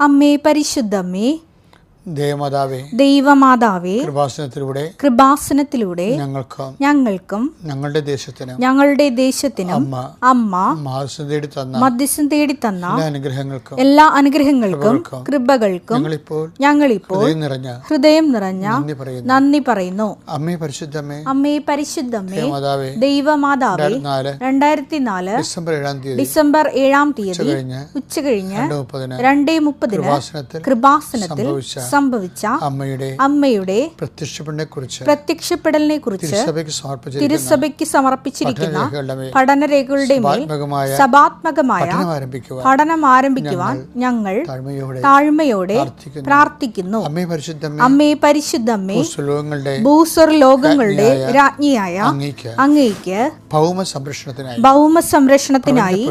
അമ്മേ പരിശുദ്ധമ്മേ, ദൈവമാതാവേ, കൃപാസനത്തിലൂടെ ഞങ്ങൾക്കും ഞങ്ങളുടെ ദേശത്തിനും അമ്മ മധ്യസ്ഥം തേടി തന്ന എല്ലാ അനുഗ്രഹങ്ങൾക്കും കൃപകൾക്കും ഞങ്ങളിപ്പോൾ ഹൃദയം നിറഞ്ഞ നന്ദി പറയുന്നു. അമ്മേ പരിശുദ്ധമ്മേ, ദൈവമാതാവേ, 2004 ഡിസംബർ 7 തീയതി ഉച്ചകഴിഞ്ഞ് 2:30 കൃപാസനത്തിൽ സംഭവിച്ച അമ്മയുടെ പ്രത്യക്ഷപ്പെടലിനെ കുറിച്ച് തിരുസഭയ്ക്ക് സമർപ്പിച്ചിരിക്കുന്ന പഠനരേഖകളുടെ മേൽ സഭാത്മകമായ പഠനം ആരംഭിക്കുവാൻ ഞങ്ങൾ താഴ്മയോടെ പ്രാർത്ഥിക്കുന്നു. അമ്മേ പരിശുദ്ധമ്മേ, ഭൂസ്വർലോകങ്ങളുടെ രാജ്ഞിയായ അങ്ങയ്ക്ക് ഭൗമ സംരക്ഷണത്തിനായി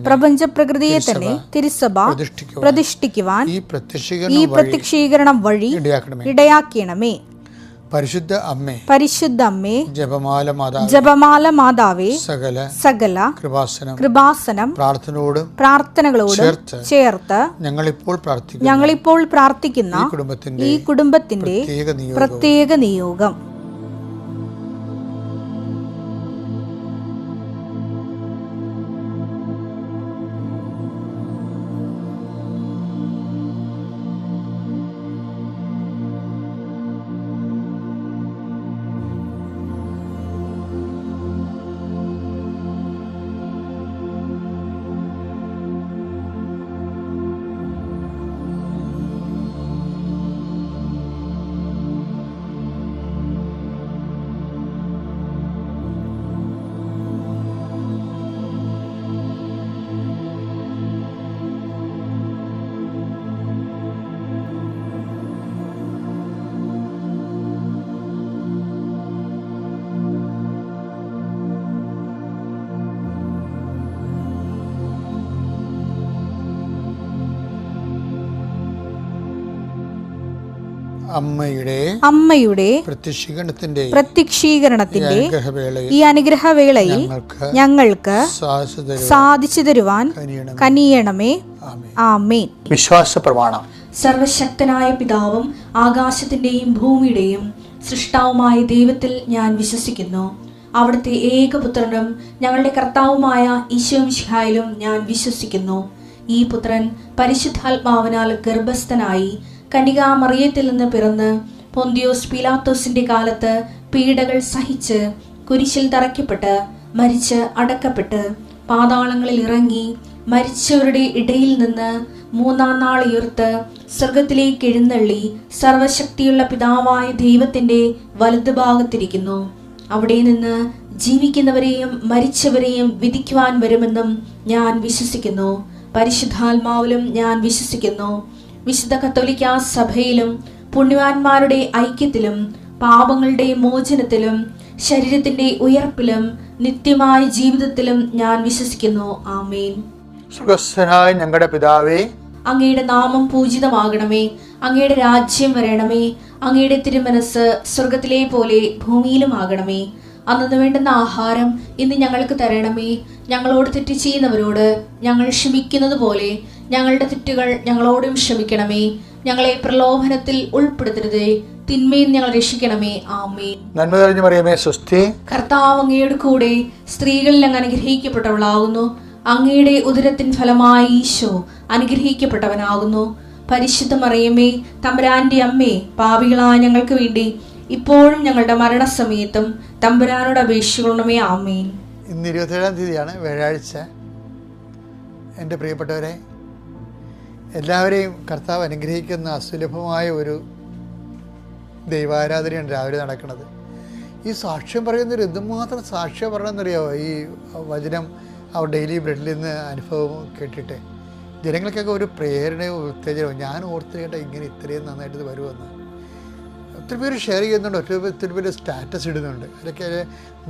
പ്രപഞ്ച പ്രകൃതിയെ തന്നെ തിരുസഭ പ്രതിഷ്ഠിക്കുവാൻ ഈ പ്രത്യക്ഷീകരണം വഴി ഇടയാക്കണമേ. പരിശുദ്ധ അമ്മേ, ജപമാല മാതാവേ, സകല കൃപാസനം പ്രാർത്ഥനകളോടും ചേർത്ത് ഞങ്ങളിപ്പോൾ പ്രാർത്ഥിക്കുന്ന ഈ കുടുംബത്തിന്റെ പ്രത്യേക നിയോഗം. അമ്മയുടെ പ്രത്യക്ഷീകരണത്തിന്റെ ഈ അനുഗ്രഹവേളയിൽ ഞങ്ങൾക്ക് സാധിച്ചു തരുവാൻ കനിയണമേ. ആമേൻ. വിശ്വാസ പ്രമാണം. സർവശക്തനായ പിതാവും ആകാശത്തിന്റെയും ഭൂമിയുടെയും സൃഷ്ടാവുമായ ദൈവത്തിൽ ഞാൻ വിശ്വസിക്കുന്നു. അവിടുത്തെ ഏകപുത്രനും ഞങ്ങളുടെ കർത്താവുമായ ഈശോമിശിഹായിലും ഞാൻ വിശ്വസിക്കുന്നു. ഈ പുത്രൻ പരിശുദ്ധാത്മാവിനാൽ ഗർഭസ്ഥനായി കന്യകാമറിയത്തിൽ നിന്ന് പിറന്ന് പൊന്തിയോസ് പീലാത്തോസിന്റെ കാലത്ത് പീഡകൾ സഹിച്ച് കുരിശിൽ തറയ്ക്കപ്പെട്ട് മരിച്ച് അടക്കപ്പെട്ട് പാതാളങ്ങളിൽ ഇറങ്ങി മരിച്ചവരുടെ ഇടയിൽ നിന്ന് 3-ാം നാൾ ഉയർത്ത് സ്വർഗത്തിലേക്ക് എഴുന്നള്ളി സർവശക്തിയുള്ള പിതാവായ ദൈവത്തിന്റെ വലതുഭാഗത്തിരിക്കുന്നു. അവിടെ നിന്ന് ജീവിക്കുന്നവരെയും മരിച്ചവരെയും വിധിക്കുവാൻ വരുമെന്നും ഞാൻ വിശ്വസിക്കുന്നു. പരിശുദ്ധാത്മാവിലും ഞാൻ വിശ്വസിക്കുന്നു. വിശുദ്ധ കത്തോലിക്കാ സഭയിലും പുണ്യവാന്മാരുടെ ഐക്യത്തിലും പാപങ്ങളുടെ മോചനത്തിലും ശരീരത്തിന്റെ ഉയർപ്പിലും നിത്യമായ ജീവിതത്തിലും ഞാൻ വിശ്വസിക്കുന്നു. ആമേൻ. സ്വർഗ്ഗസ്ഥനായ ഞങ്ങളുടെ പിതാവേ, അങ്ങയുടെ നാമം പൂജിതമാകണമേ. അങ്ങയുടെ രാജ്യം വരണമേ. അങ്ങയുടെ തിരുമനസ് സ്വർഗത്തിലെ പോലെ ഭൂമിയിലും ആകണമേ. അന്നു വേണ്ടുന്ന ആഹാരം ഇന്ന് ഞങ്ങൾക്ക് തരണമേ. ഞങ്ങളോട് തെറ്റ് ചെയ്യുന്നവരോട് ഞങ്ങൾ ക്ഷമിക്കുന്നത് പോലെ ഞങ്ങളുടെ തെറ്റുകൾ ഞങ്ങളോടും ക്ഷമിക്കണമേ. ഞങ്ങളെ പ്രലോഭനത്തിൽ ഉൾപ്പെടുത്തരുതേ, തിന്മയിൽ ഞങ്ങൾ രക്ഷിക്കണമേ. ആമേൻ. നന്മ നിറഞ്ഞ മറിയമേ, സ്വസ്തി. കർത്താവ് അങ്ങയുടെ കൂടെ സ്ത്രീകളിൽ അങ്ങ് അനുഗ്രഹിക്കപ്പെട്ടവളാകുന്നു. അങ്ങയുടെ ഉദരത്തിൻ ഫലമായി ഈശോ അനുഗ്രഹിക്കപ്പെട്ടവനാകുന്നു. പരിശുദ്ധ മറിയമേ, തമ്പുരാന്റെ അമ്മേ, പാപികളായ ഞങ്ങൾക്ക് വേണ്ടി ഇപ്പോഴും ഞങ്ങളുടെ മരണസമയത്തും തമ്പുരാനോട് അപേക്ഷിക്കണമേ. ആമേൻ. ഇന്ന് 27-ാം തീയതിയാണ്, വ്യാഴാഴ്ച. എൻ്റെ പ്രിയപ്പെട്ടവരെ, എല്ലാവരെയും കർത്താവ് അനുഗ്രഹിക്കുന്ന അസുലഭമായ ഒരു ദൈവാരാധനയാണ് രാവിലെ നടക്കുന്നത്. ഈ സാക്ഷ്യം പറയുന്നൊരു എന്തുമാത്രം സാക്ഷ്യം പറയണമെന്നറിയാമോ? ഈ വചനം അവർ ഡെയിലി ബ്രെഡിൽ നിന്ന് അനുഭവം കേട്ടിട്ട് ജനങ്ങൾക്കൊക്കെ ഒരു പ്രേരണയോ ഉത്തേജനവും. ഞാൻ ഓർത്ത് കേട്ട ഇങ്ങനെ ഇത്രയും നന്നായിട്ട് ഇത് വരുമെന്ന് ഒത്തിരി പേര് ഷെയർ ചെയ്യുന്നുണ്ട്, ഒത്തിരി പേര് സ്റ്റാറ്റസ് ഇടുന്നുണ്ട്. അതൊക്കെ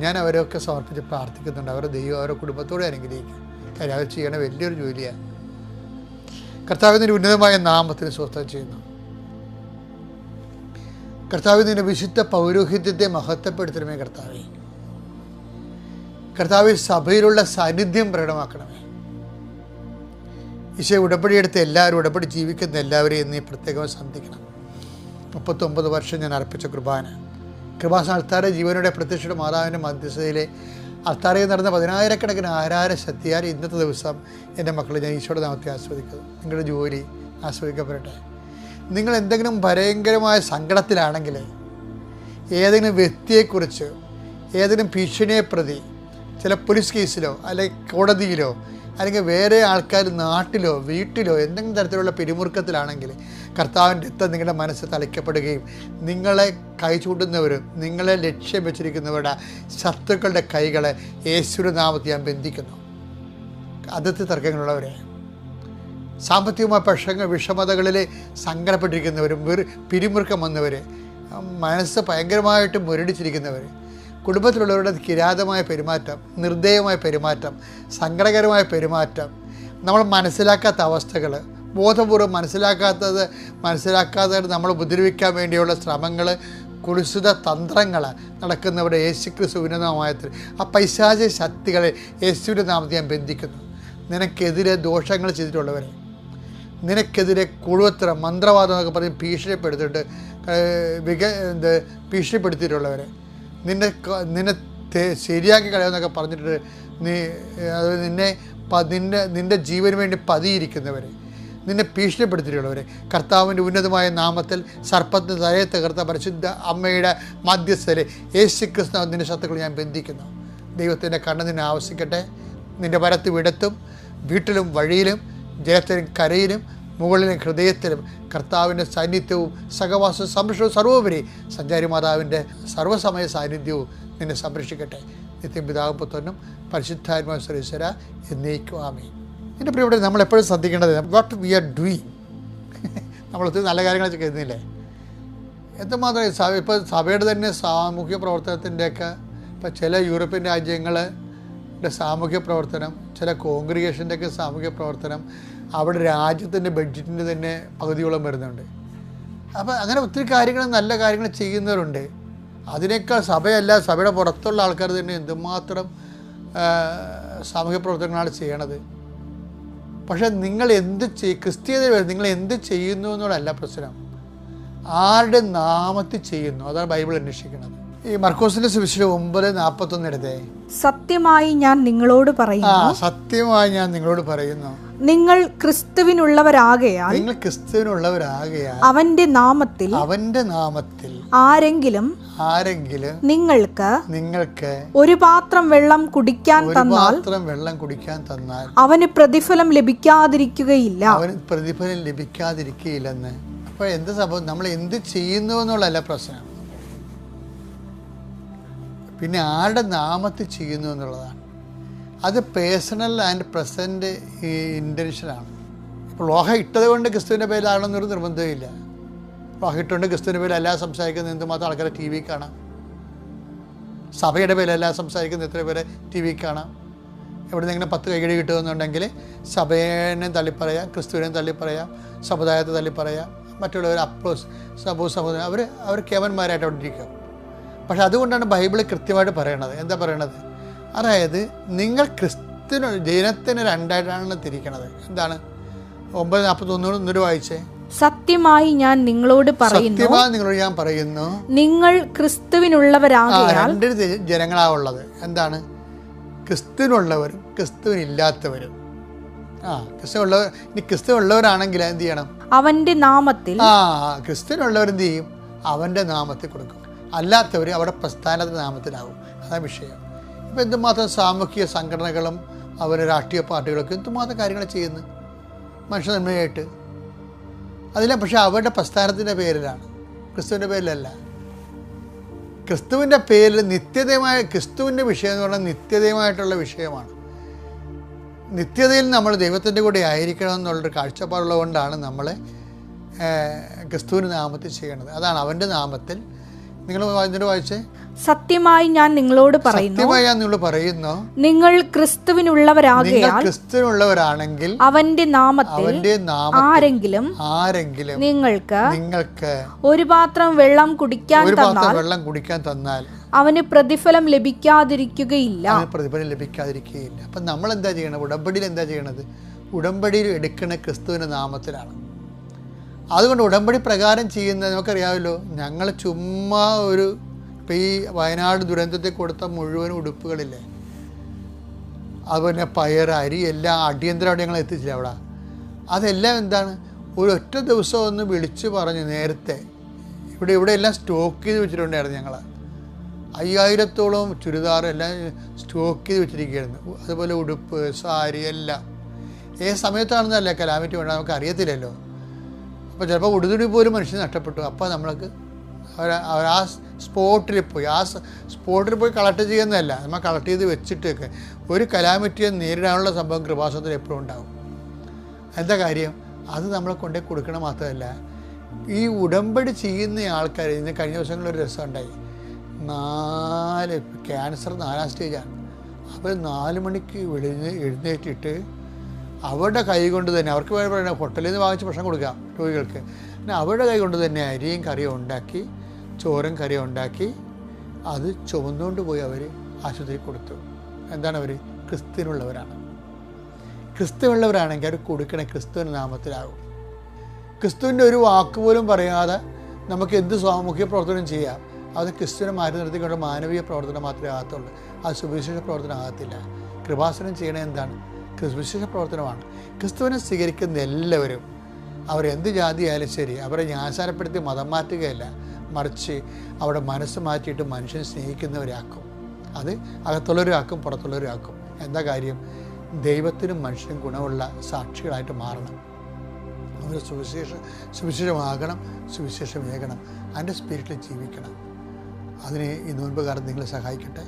ഞാൻ അവരൊക്കെ സമർപ്പിച്ച് പ്രാർത്ഥിക്കുന്നുണ്ട്. അവരുടെ ദൈവം അവരുടെ കുടുംബത്തോടെ അനുഗ്രഹിക്കും. കാര്യം അവർ ചെയ്യണ വലിയൊരു ജോലിയാണ്. കർത്താവിൻ്റെ ഉന്നതമായ നാമത്തിന് സ്വസ്ഥം ചെയ്യുന്നു. കർത്താവിൻ്റെ വിശുദ്ധ പൗരോഹിത്യത്തെ മഹത്വപ്പെടുത്തണമേ. കർത്താവ് സഭയിലുള്ള സാന്നിധ്യം പ്രകടമാക്കണമേ. ഈശോ ഉടമ്പടിയെടുത്ത് എല്ലാവരും, ഉടമ്പടി ജീവിക്കുന്ന എല്ലാവരെയും ഇന്ന് പ്രത്യേകം ശ്രദ്ധിക്കണം. 39 വർഷം ഞാൻ അർപ്പിച്ച കൃപാസന അൾത്താര ജീവനോടെ പ്രത്യക്ഷയുടെ മാതാവിൻ്റെ മധ്യസ്ഥതയിലെ അൾത്താരയിൽ നടന്ന 10,000-കണക്കിന് ആരാധന ശക്തിയാൽ ഇന്നത്തെ ദിവസം എൻ്റെ മക്കളെ ഞാൻ ഈശോയുടെ നാമത്തെ ആസ്വദിക്കുന്നു. നിങ്ങളുടെ ജോലി ആസ്വദിക്കപ്പെടട്ടെ. നിങ്ങൾ എന്തെങ്കിലും ഭയങ്കരമായ സങ്കടത്തിലാണെങ്കിൽ, ഏതെങ്കിലും വ്യക്തിയെക്കുറിച്ച്, ഏതെങ്കിലും ഭീഷണിയെ പ്രതി ചില പോലീസ് കേസിലോ അല്ലെങ്കിൽ കോടതിയിലോ അല്ലെങ്കിൽ വേറെ ആൾക്കാർ നാട്ടിലോ വീട്ടിലോ എന്തെങ്കിലും തരത്തിലുള്ള പിരിമുറുക്കത്തിലാണെങ്കിൽ കർത്താവിൻ്റെ രക്തം നിങ്ങളുടെ മനസ്സ് തളിക്കപ്പെടുകയും നിങ്ങളെ കൈ ചൂണ്ടുന്നവരും നിങ്ങളെ ലക്ഷ്യം വെച്ചിരിക്കുന്നവരുടെ ശത്രുക്കളുടെ കൈകളെ യേശുവിന്റെ നാമത്തിൽ ഞാൻ ബന്ധിക്കുന്നു. അതിർത്തി തർക്കങ്ങളുള്ളവരെ, സാമ്പത്തികമായ പ്രശ്നങ്ങൾ വിഷമതകളിൽ സങ്കടപ്പെട്ടിരിക്കുന്നവരും പിരിമുറുക്കം വന്നവർ, മനസ്സ് ഭയങ്കരമായിട്ട് മുരടിച്ചിരിക്കുന്നവർ, കുടുംബത്തിലുള്ളവരുടെ കിരാതമായ പെരുമാറ്റം, നിർദ്ദയമായ പെരുമാറ്റം, സങ്കടകരമായ പെരുമാറ്റം, നമ്മൾ മനസ്സിലാക്കാത്ത അവസ്ഥകൾ, ബോധപൂർവ്വം മനസ്സിലാക്കാതെ നമ്മൾ ഉപദ്രവിക്കാൻ വേണ്ടിയുള്ള ശ്രമങ്ങൾ, കുലുസിത തന്ത്രങ്ങൾ നടക്കുന്നവരുടെ യേശുക്രിസ്തു ഉന്നതമായത്തിൽ ആ പൈശാചിക ശക്തികളെ യേശുവിൻ്റെ നാമത്തിൽ ഞാൻ ബന്ധിക്കുന്നു. നിനക്കെതിരെ ദോഷങ്ങൾ ചെയ്തിട്ടുള്ളവരെ, നിനക്കെതിരെ കുഴുവത്രം മന്ത്രവാദം എന്നൊക്കെ പറഞ്ഞ് ഭീഷണിപ്പെടുത്തിയിട്ടുള്ളവരെ, നിന്നെ ശരിയാക്കി കളയുമെന്നൊക്കെ പറഞ്ഞിട്ട് നിൻ്റെ ജീവന് വേണ്ടി പതിയിരിക്കുന്നവരെ, നിന്നെ ഭീഷണിപ്പെടുത്തിയിട്ടുള്ളവരെ കർത്താവിൻ്റെ ഉന്നതമായ നാമത്തിൽ സർപ്പത്തിന് തലയെ തകർത്ത പരിശുദ്ധ അമ്മയുടെ മധ്യസ്ഥരെ യേശുക്രിസ്തു നിൻ്റെ ശത്രുക്കൾ ഞാൻ ബന്ധിക്കുന്നു. ദൈവത്തിൻ്റെ കണ്ണ് നിന്നെ ആവശ്യിക്കട്ടെ. നിൻ്റെ വരത്ത് വിടത്തും വീട്ടിലും വഴിയിലും ജലത്തിലും കരയിലും മുകളിലും ഹൃദയത്തിലും കർത്താവിൻ്റെ സാന്നിധ്യവും സഹവാസവും സംരക്ഷണവും സർവോപരി സഞ്ചാരി മാതാവിൻ്റെ സർവ്വസമയ സാന്നിധ്യവും നിന്നെ സംരക്ഷിക്കട്ടെ. നിത്യം പിതാവും പുത്രനും പരിശുദ്ധാത്മാവും സർവീശ്വര എന്നേക്കും ആമേൻ. എൻ്റെ പ്രിയപ്പെട്ട, നമ്മളെപ്പോഴും ശ്രദ്ധിക്കേണ്ടത് വാട്ട് വി ആർ ഡൂയിങ്. നമ്മളൊത്തിരി നല്ല കാര്യങ്ങളൊക്കെ ചെയ്യുന്നില്ലേ? എന്തുമാത്രം ഇപ്പോൾ സഭയുടെ തന്നെ സാമൂഹ്യ പ്രവർത്തനത്തിൻ്റെയൊക്കെ ഇപ്പോൾ ചില യൂറോപ്യൻ രാജ്യങ്ങളുടെ സാമൂഹ്യ പ്രവർത്തനം, ചില കോൺഗ്രിഗേഷൻ്റെയൊക്കെ സാമൂഹ്യ പ്രവർത്തനം അവിടെ രാജ്യത്തിൻ്റെ ബഡ്ജറ്റിൻ്റെ തന്നെ പകുതിയോളം വരുന്നുണ്ട്. അപ്പോൾ അങ്ങനെ ഒത്തിരി കാര്യങ്ങൾ, നല്ല കാര്യങ്ങൾ ചെയ്യുന്നവരുണ്ട്. അതിനേക്കാൾ സഭയുടെ പുറത്തുള്ള ആൾക്കാർ തന്നെ എന്തുമാത്രം സാമൂഹ്യ പ്രവർത്തനങ്ങളാണ് ചെയ്യണത്. പക്ഷേ നിങ്ങൾ ക്രിസ്തീയതയിൽ നിങ്ങൾ എന്ത് ചെയ്യുന്നു എന്നുള്ളതല്ല പ്രശ്നം, ആരുടെ നാമത്തിൽ ചെയ്യുന്നു, അതാണ് ബൈബിൾ അന്വേഷിക്കുന്നത്. ഈ മർക്കോസിന്റെ സുവിശേഷം 9:41 എടുത്തേ. സത്യമായി ഞാൻ നിങ്ങളോട് പറയുന്നു, സത്യമായി ഞാൻ നിങ്ങളോട് പറയുന്നു, നിങ്ങൾ ക്രിസ്തുവിനുള്ളവരാകയാൽ അവന്റെ നാമത്തിൽ ആരെങ്കിലും നിങ്ങൾക്ക് ഒരു പാത്രം വെള്ളം കുടിക്കാൻ തന്നാൽ അവന് പ്രതിഫലം ലഭിക്കാതിരിക്കുകയില്ലെന്ന്. അപ്പോൾ എന്ത് സംഭവം? നമ്മൾ എന്ത് ചെയ്യുന്നു എന്നുള്ളതല്ല പ്രശ്നം, പിന്നെ ആരുടെ നാമത്തിൽ ചെയ്യുന്നു എന്നുള്ളതാണ്. അത് പേഴ്സണൽ ആൻഡ് പ്രസൻറ്റ് ഇൻറ്റൻഷനാണ്. ഇപ്പോൾ ലോഹ ഇട്ടത് കൊണ്ട് ക്രിസ്തുവിൻ്റെ പേരിലാണെന്നൊരു നിർബന്ധമില്ല. ലോഹ ഇട്ടുകൊണ്ട് ക്രിസ്തുവിൻ്റെ പേരിൽ എല്ലാം സംസാരിക്കുന്ന എന്തുമാത്രം ആൾക്കാരെ ടി വി കാണാം. സഭയുടെ പേരിലെല്ലാം സംസാരിക്കുന്ന എത്ര പേരെ ടി വി കാണാം. എവിടെ നിന്നെങ്കിലും 10 കൈകടി കിട്ടുമെന്നുണ്ടെങ്കിൽ സഭേനെ തള്ളിപ്പറയാം, ക്രിസ്തുവിനെ തള്ളിപ്പറയാം, സമുദായത്തെ തള്ളിപ്പറയാം, മറ്റുള്ളവർ സമുദായം അവർ കേവന്മാരായിട്ട് അവിടെ ഇരിക്കും. പക്ഷെ അതുകൊണ്ടാണ് ബൈബിൾ കൃത്യമായിട്ട് പറയണത്. എന്താ പറയണത്? അതായത് നിങ്ങൾ ജനത്തിന് രണ്ടായിട്ടാണ് തിരിക്കണത്. എന്താണ്? 9:41 വായിച്ചേ. സത്യമായി ഞാൻ നിങ്ങളോട് പറയുന്നു, നിങ്ങൾ ക്രിസ്തുവിനുള്ളവരാകയാൽ. 2 ജനങ്ങളാ ഉള്ളത്. എന്താണ്? ക്രിസ്തുവിനുള്ളവരും ക്രിസ്തുവിനില്ലാത്തവരും. ക്രിസ്തുവിനുള്ളവരാണെങ്കിൽ എന്ത് ചെയ്യണം? അവന്റെ നാമത്തിൽ. ക്രിസ്തുവിനുള്ളവരെന്ത് ചെയ്യും? അവന്റെ നാമത്തിൽ കൊടുക്കും. അല്ലാത്തവർ അവിടെ പ്രസ്ഥാനത്തിൻ്റെ നാമത്തിലാവും. അതാണ് വിഷയം. ഇപ്പം എന്തുമാത്രം സാമൂഹിക സംഘടനകളും രാഷ്ട്രീയ പാർട്ടികളൊക്കെ എന്തുമാത്രം കാര്യങ്ങൾ ചെയ്യുന്നു മനുഷ്യ നന്മയായിട്ട്. അതിലാണ്. പക്ഷേ അവരുടെ പ്രസ്ഥാനത്തിൻ്റെ പേരിലാണ്, ക്രിസ്തുവിൻ്റെ പേരിലല്ല. ക്രിസ്തുവിൻ്റെ പേരിൽ ക്രിസ്തുവിൻ്റെ വിഷയം എന്ന് പറഞ്ഞാൽ നിത്യതയുമായിട്ടുള്ള വിഷയമാണ്. നിത്യതയിൽ നമ്മൾ ദൈവത്തിൻ്റെ കൂടെ ആയിരിക്കണം എന്നുള്ളൊരു കാഴ്ചപ്പാടുള്ളതുകൊണ്ടാണ് നമ്മൾ ക്രിസ്തുവിൻ്റെ നാമത്തിൽ ചെയ്യണത്. അതാണ് അവൻ്റെ നാമത്തിൽ. നിങ്ങൾ വായിച്ചേ. സത്യമായി ഞാൻ നിങ്ങളോട് പറയുന്നു, നിങ്ങൾ ക്രിസ്തുവിനുള്ളവരാണെങ്കിൽ അവന്റെ നാമത്തിൽ ആരെങ്കിലും നിങ്ങൾക്ക് ഒരു പാത്രം വെള്ളം കുടിക്കാൻ തന്നാൽ അവന് പ്രതിഫലം ലഭിക്കാതിരിക്കുകയില്ല. അപ്പം നമ്മൾ എന്താ ചെയ്യണത്? ഉടമ്പടിയിൽ എന്താ ചെയ്യണത്? ഉടമ്പടിയിൽ എടുക്കുന്ന ക്രിസ്തുവിൻ്റെ നാമത്തിലാണ്. അതുകൊണ്ട് ഉടമ്പടി പ്രകാരം ചെയ്യുന്നത് നമുക്കറിയാമല്ലോ. ഞങ്ങൾ ചുമ്മാ ഇപ്പം ഈ വയനാട് ദുരന്തത്തിൽ കൊടുത്ത മുഴുവൻ ഉടുപ്പുകളില്ലേ, അതുപോലെ പയർ, അരി എല്ലാം അടിയന്തരമായിട്ട് ഞങ്ങൾ എത്തിച്ചില്ല അവിടെ. അതെല്ലാം എന്താണ്, ഒരൊറ്റ ദിവസം ഒന്ന് വിളിച്ച് പറഞ്ഞ് നേരത്തെ ഇവിടെ എല്ലാം സ്റ്റോക്ക് ചെയ്ത് വെച്ചിട്ടുണ്ടായിരുന്നു. ഞങ്ങൾ 5000-ഓളം ചുരിദാർ എല്ലാം സ്റ്റോക്ക് ചെയ്ത് വെച്ചിരിക്കുകയായിരുന്നു. അതുപോലെ ഉടുപ്പ്, സാരി എല്ലാം. ഏത് സമയത്താണെന്നല്ല കലാമിറ്റി വേണ്ട, നമുക്ക് അറിയത്തില്ലല്ലോ. അപ്പോൾ ചിലപ്പോൾ ഉടുതുണി പോലും മനുഷ്യന് നഷ്ടപ്പെട്ടു. അപ്പോൾ നമ്മൾക്ക് ആ സ്പോട്ടിൽ പോയി കളക്ട് ചെയ്യുന്നതല്ല, നമ്മൾ കളക്ട് ചെയ്ത് വെച്ചിട്ടൊക്കെ ഒരു കലാമിറ്റിയെ നേരിടാനുള്ള സംഭവം കൃപാസനത്തിൽ എപ്പോഴും ഉണ്ടാകും. എന്താ കാര്യം, അത് നമ്മളെ കൊണ്ടേ കൊടുക്കണം. മാത്രമല്ല, ഈ ഉടമ്പടി ചെയ്യുന്ന ആൾക്കാർ, ഇന്ന് കഴിഞ്ഞ ദിവസങ്ങളൊരു രസം ഉണ്ടായി. ക്യാൻസർ 4ാം സ്റ്റേജാണ്. അവർ 4 മണിക്ക് എഴുന്നേറ്റിട്ട് അവരുടെ കൈ കൊണ്ട് തന്നെ, അവർക്ക് വേണ്ട ഹോട്ടലിൽ നിന്ന് വാങ്ങിച്ച് ഭക്ഷണം കൊടുക്കാം രോഗികൾക്ക്, പിന്നെ അവരുടെ കൈ കൊണ്ട് തന്നെ അരിയും കറിയും ഉണ്ടാക്കി, ചോറും കറിയും ഉണ്ടാക്കി അത് ചുമന്നുകൊണ്ട് പോയി അവർ ആശുപത്രിയിൽ കൊടുത്തു. എന്താണ്, അവർ ക്രിസ്തുവിനുള്ളവരാണ്. ക്രിസ്തുവിനുള്ളവരാണെങ്കിൽ അവർ കൊടുക്കണ ക്രിസ്തുവിൻ്റെ നാമത്തിലാകും. ക്രിസ്തുവിൻ്റെ ഒരു വാക്ക് പോലും പറയാതെ നമുക്ക് എന്ത് സാമൂഹിക പ്രവർത്തനം ചെയ്യാം. അത് ക്രിസ്തുവിനെ മാറ്റി നിർത്തിക്കൊണ്ട് മാനവീയ പ്രവർത്തനം മാത്രമേ ആകത്തുള്ളൂ. അത് സുവിശേഷ പ്രവർത്തനം ആകത്തില്ല. കൃപാസനം ചെയ്യണത് എന്താണ്, സുവിശേഷ പ്രവർത്തനമാണ്. ക്രിസ്തുവിനെ സ്വീകരിക്കുന്ന എല്ലാവരും, അവരെന്ത് ജാതിയായാലും ശരി, അവരെ ന്യായസാരപ്പെടുത്തി മതം മാറ്റുകയല്ല, മറിച്ച് അവിടെ മനസ്സ് മാറ്റിയിട്ട് മനുഷ്യനെ സ്നേഹിക്കുന്നവരാക്കും. അത് അകത്തുള്ളവരാക്കും, പുറത്തുള്ളവരാക്കും. എന്താ കാര്യം, ദൈവത്തിനും മനുഷ്യനും ഗുണമുള്ള സാക്ഷികളായിട്ട് മാറണം. അവർ സുവിശേഷമാകണം, സുവിശേഷമേകണം, അതിൻ്റെ സ്പിരിറ്റിൽ ജീവിക്കണം. അതിന് ഈ നോൻപുകാലം നിങ്ങളെ സഹായിക്കട്ടെ.